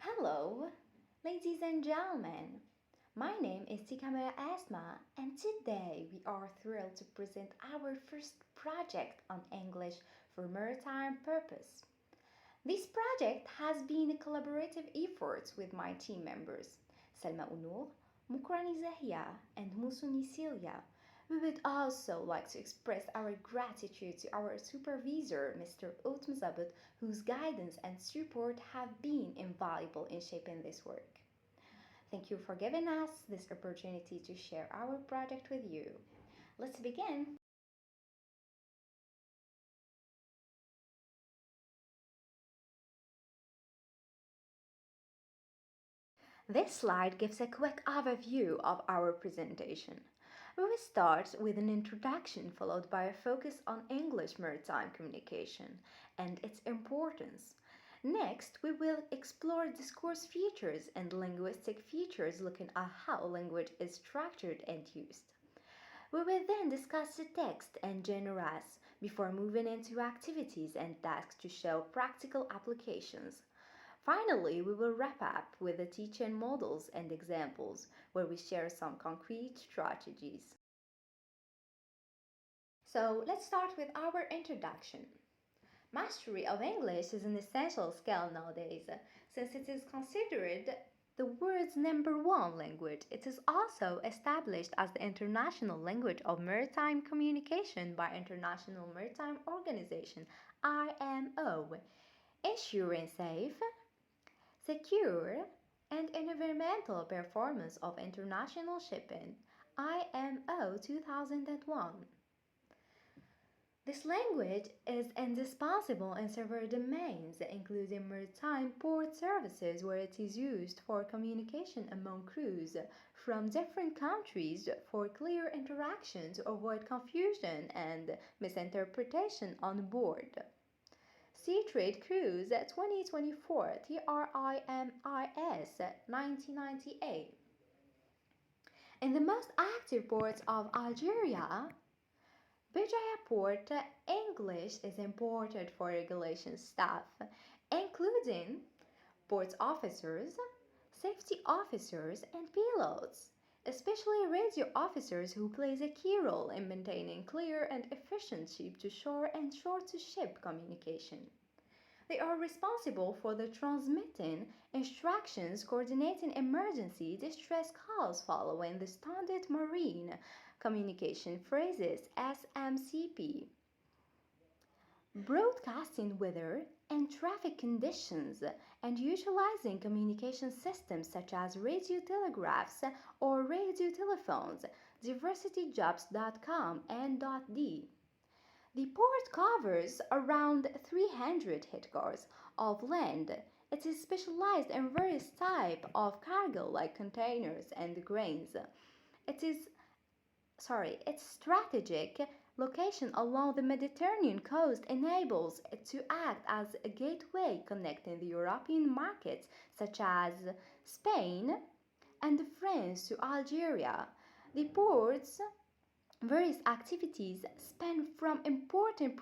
Hello, ladies and gentlemen. My name is 𝒑𝒂𝒓𝒊𝒔𝒉, and today we are thrilled to present our first project on English for maritime purpose. This project has been a collaborative effort with my team members, Salma Unur, Mukrani Zahia, and Musuni Celia. We would also like to express our gratitude to our supervisor, Mr. 𝒑𝒖𝒓𝒑𝒊𝒔𝒉, whose guidance and support have been invaluable in shaping this work. Thank you for giving us this opportunity to share our project with you. Let's begin. This slide gives a quick overview of our presentation. We will start with an introduction followed by a focus on English maritime communication and its importance. Next, we will explore discourse features and linguistic features looking at how language is structured and used. We will then discuss the text and genres before moving into activities and tasks to show practical applications. Finally, we will wrap up with the teaching models and examples where we share some concrete strategies. So let's start with our introduction. Mastery of English is an essential skill nowadays, since it is considered the world's #1 language. It is also established as the international language of maritime communication by International Maritime Organization (IMO), ensuring safe, secure, and environmental performance of international shipping, IMO 2001. This language is indispensable in several domains, including maritime port services, where it is used for communication among crews from different countries for clear interaction to avoid confusion and misinterpretation on board. Sea Trade Cruise 2024 TRIMIS 1998. In the most active ports of Algeria, 𝒑𝒐𝒋𝒄𝒕 English is important for regulation staff, including port officers, safety officers, and pilots, especially radio officers who plays a key role in maintaining clear and efficient ship-to-shore and shore-to-ship communication. They are responsible for the transmitting instructions, coordinating emergency distress calls following the standard marine communication phrases SMCP, broadcasting weather and traffic conditions, and utilizing communication systems such as radio telegraphs or radio telephones, 𝒑𝒓𝒐𝒋𝒆 and .d. The port covers around 300 hectares of land. It is specialized in various types of cargo like containers and grains. Its strategic location along the Mediterranean coast enables it to act as a gateway connecting the European markets such as Spain and France to Algeria. The port's various activities span from importing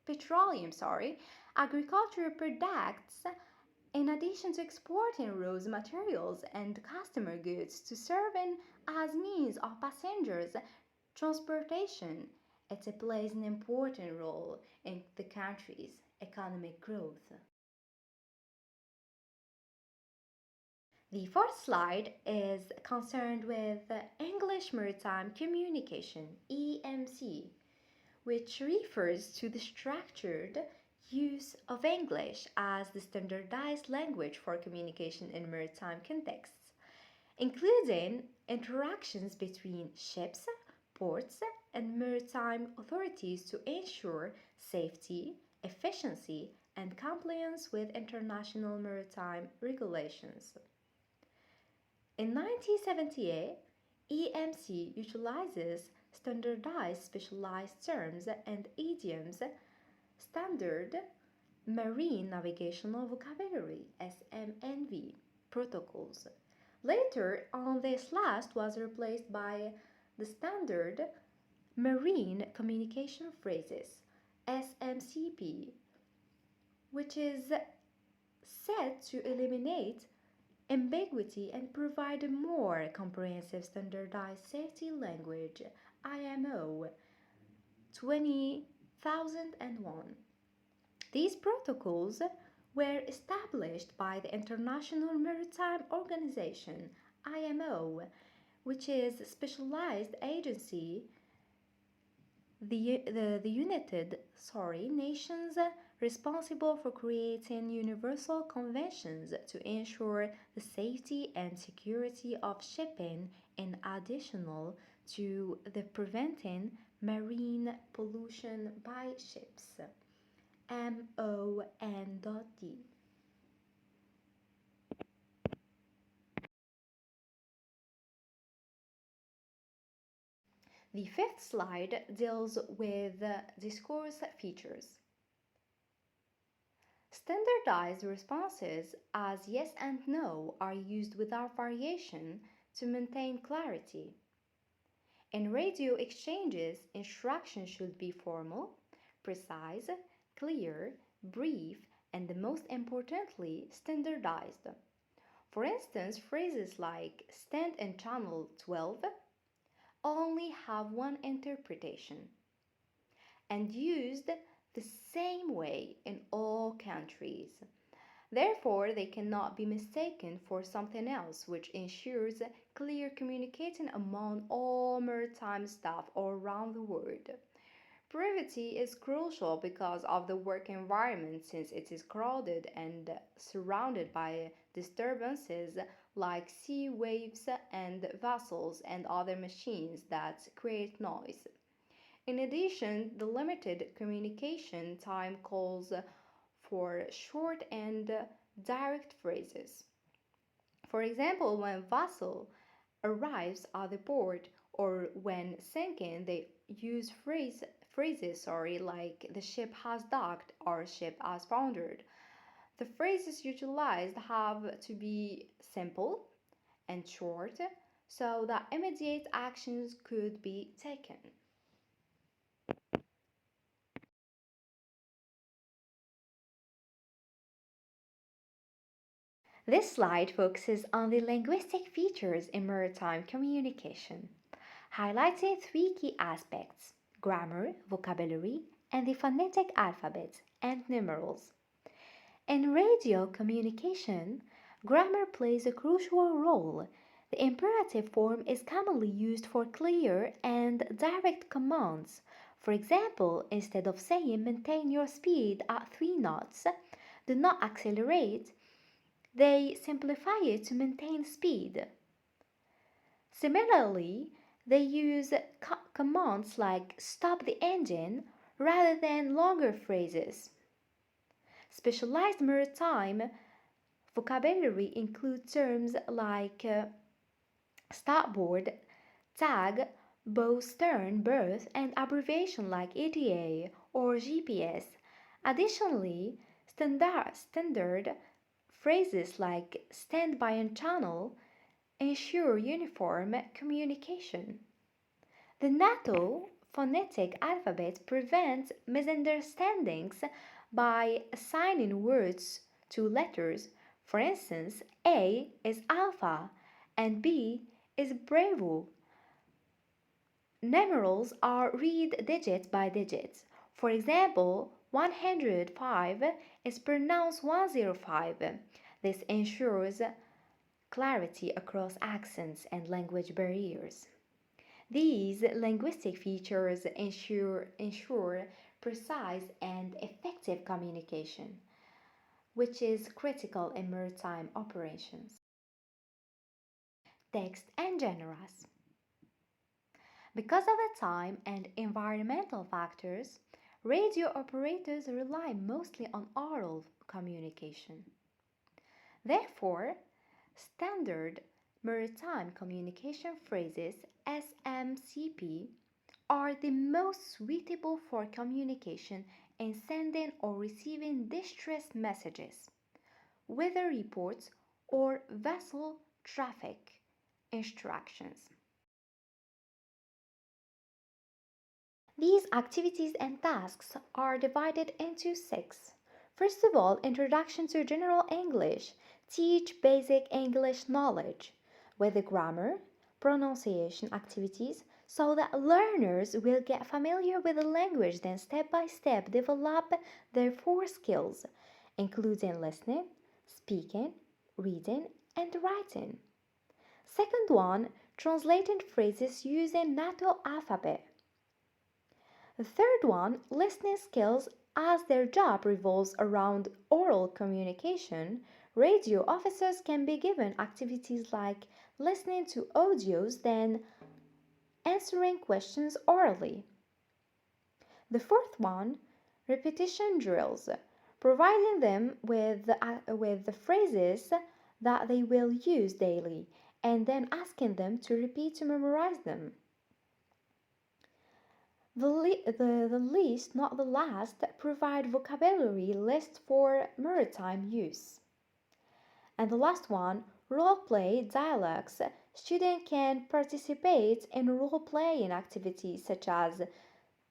petroleum, agricultural products, in addition to exporting raw materials and customer goods to serving as means of passengers transportation. It plays an important role in the country's economic growth. The fourth slide is concerned with English Maritime Communication, EMC, which refers to the structured use of English as the standardized language for communication in maritime contexts, including interactions between ships, ports, and maritime authorities to ensure safety, efficiency, and compliance with international maritime regulations. In 1978, EMC utilizes standardized specialized terms and idioms, standard marine navigational vocabulary SMNV protocols. Later on, this last was replaced by the standard marine communication phrases SMCP, which is set to eliminate ambiguity and provide a more comprehensive standardized safety language, IMO 20001. These protocols were established by the International Maritime Organization, IMO, which is a specialized agency, the United Nations responsible for creating universal conventions to ensure the safety and security of shipping in addition to the preventing marine pollution by ships. MON.D. The fifth slide deals with discourse features. Standardized responses as yes and no are used without variation to maintain clarity. In radio exchanges, instructions should be formal, precise, clear, brief, and most importantly, standardized. For instance, phrases like stand in channel 12 only have one interpretation and used the same way in all countries. Therefore, they cannot be mistaken for something else, which ensures clear communicating among all maritime staff all around the world. Privacy is crucial because of the work environment, since it is crowded and surrounded by disturbances like sea waves and vessels and other machines that create noise. In addition, the limited communication time calls for short and direct phrases. For example, when a vessel arrives at the port or when sinking, they use phrases like the ship has docked or ship has foundered. The phrases utilized have to be simple and short so that immediate actions could be taken. This slide focuses on the linguistic features in maritime communication, highlighting three key aspects: grammar, vocabulary, and the phonetic alphabet and numerals. In radio communication, grammar plays a crucial role. The imperative form is commonly used for clear and direct commands. For example, instead of saying maintain your speed at 3 knots, do not accelerate, they simplify it to maintain speed. Similarly, they use commands like stop the engine rather than longer phrases. Specialized maritime vocabulary includes terms like starboard, tag, bow stern, berth, and abbreviation like ETA or GPS. Additionally, standard phrases like stand by and channel ensure uniform communication. The NATO phonetic alphabet prevents misunderstandings by assigning words to letters. For instance, A is alpha and B is Bravo. Numerals are read digit by digit. For example, 105 is pronounced 105. This ensures clarity across accents and language barriers. These linguistic features ensure precise and effective communication, which is critical in maritime operations. Text and genres. Because of the time and environmental factors, radio operators rely mostly on oral communication. Therefore, standard maritime communication phrases SMCP are the most suitable for communication in sending or receiving distress messages, weather reports, or vessel traffic instructions. These activities and tasks are divided into 6. First of all, introduction to general English. Teach basic English knowledge with the grammar, pronunciation activities so that learners will get familiar with the language, then step by step develop their four skills, including listening, speaking, reading, and writing. Second one, translating phrases using NATO alphabet. The third one, listening skills, as their job revolves around oral communication. Radio officers can be given activities like listening to audios, then answering questions orally. The fourth one, repetition drills, providing them with the phrases that they will use daily and then asking them to repeat to memorize them. The least, not the last, provide vocabulary list for maritime use. And the last one, role play dialogues. Students can participate in role playing activities such as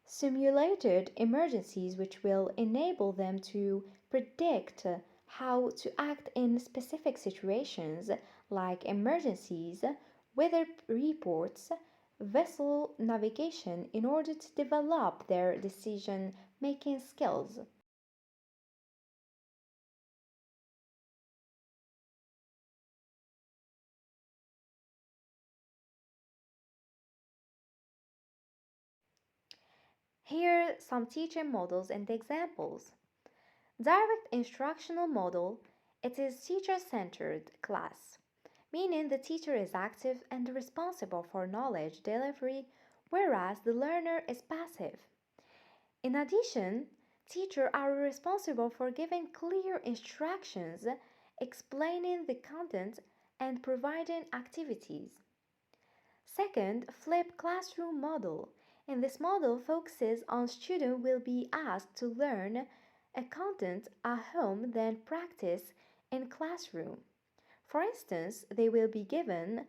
simulated emergencies, which will enable them to predict how to act in specific situations like emergencies, weather reports, vessel navigation in order to develop their decision making skills. Here are some teaching models and examples. Direct instructional model, it is teacher-centered class, meaning the teacher is active and responsible for knowledge delivery, whereas the learner is passive. In addition, teachers are responsible for giving clear instructions, explaining the content, and providing activities. Second, flipped classroom model. In this model focuses on students will be asked to learn a content at home then practice in classroom. For instance, they will be given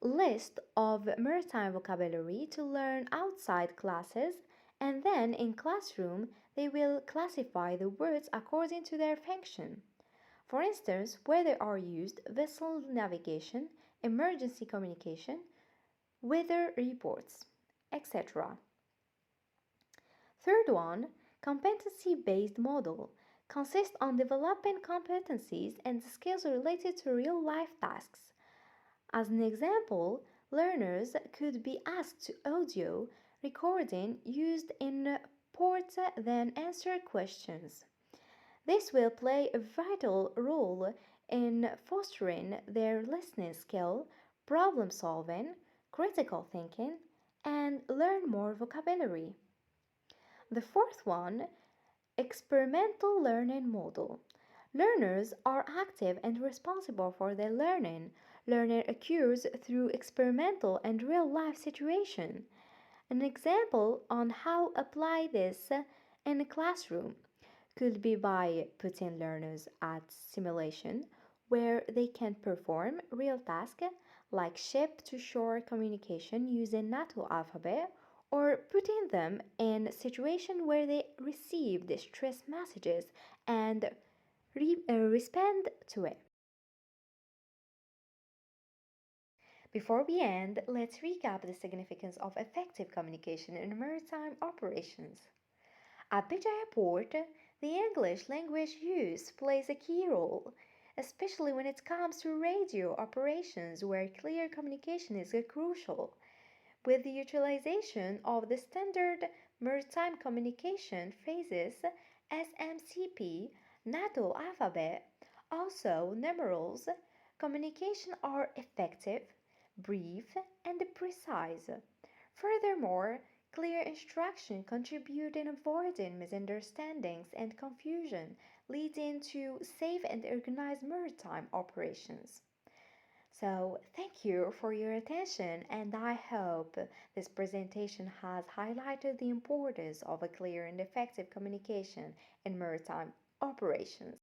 list of maritime vocabulary to learn outside classes, and then in classroom they will classify the words according to their function. For instance, where they are used, vessel navigation, emergency communication, weather reports, etc. Third one, competency-based model, consists on developing competencies and skills related to real-life tasks. As an example, learners could be asked to audio recording used in port then answer questions. This will play a vital role in fostering their listening skill, problem solving, critical thinking, and learn more vocabulary. The fourth one, experimental learning model. Learners are active and responsible for their learning. Learning occurs through experimental and real life situations. An example on how apply this in a classroom could be by putting learners at simulation where they can perform real tasks like ship to shore communication using NATO alphabet, or putting them in situations where they receive distress messages and respond to it. Before we end, let's recap the significance of effective communication in maritime operations. At Beja Airport, the English language use plays a key role, especially when it comes to radio operations where clear communication is crucial. With the utilization of the standard maritime communication phrases SMCP, NATO alphabet, also numerals, communication are effective, brief, and precise. Furthermore, clear instruction contribute in avoiding misunderstandings and confusion, leading to safe and organized maritime operations. So, thank you for your attention, and I hope this presentation has highlighted the importance of a clear and effective communication in maritime operations.